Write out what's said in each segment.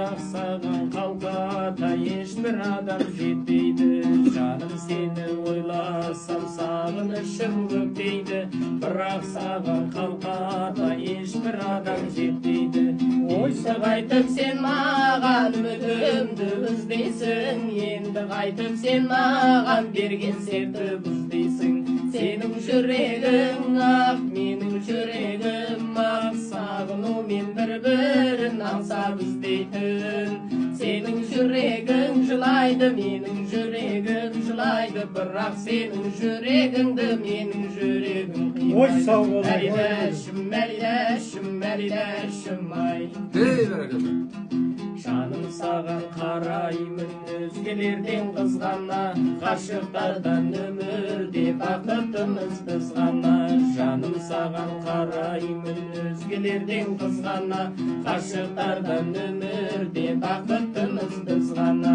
бірақ саған қалқада ешбір адам жетпейді. Жаным сені ойласам сағынышым көктейді, бірақ саған қалқада ешбір адам жетпейді. Ойса қайтып сен маған үмітімді үздейсің, енді қайтып сен маған берген серті бұздейсің. Сенің жүрегің ақ, менің жүрегім ақ, сағынумен бір-бірін аңсап іздейтін. Сенің жүрегің жылайды, менің жүрегім жылайды, бірақ сенің жүрегіңді менің жүрегім қимайды. Ой, сау бол. Мәридәшім, мәридәшім, мәридәшім ай. Жаным саған қараймын, өзгелерден қызғана, ғашықтардан өмірде бақытымыз біз ғана. Жаным саған қараймын, өзгелерден қызғана, ғашықтардан өмірде бақытымыз біз ғана.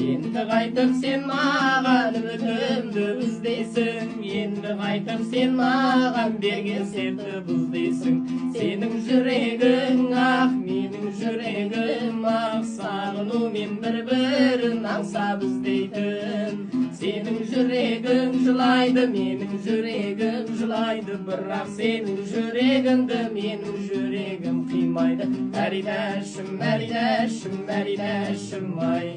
Енді қайтып сен маған үмітімді үздейсің, енді қайтып сен маған берген серті бұздейсің. Сенің жүрегің ақ, менің жүрегім ақ, сағынумен бір-бірін аңсап іздейтін. Сенің жүрегің жылайды, менің жүрегім жылайды, бірақ сенің жүрегіңді менің жүрегім қимайды. Мәридәшім, мәридәшім, мәридәшім ай.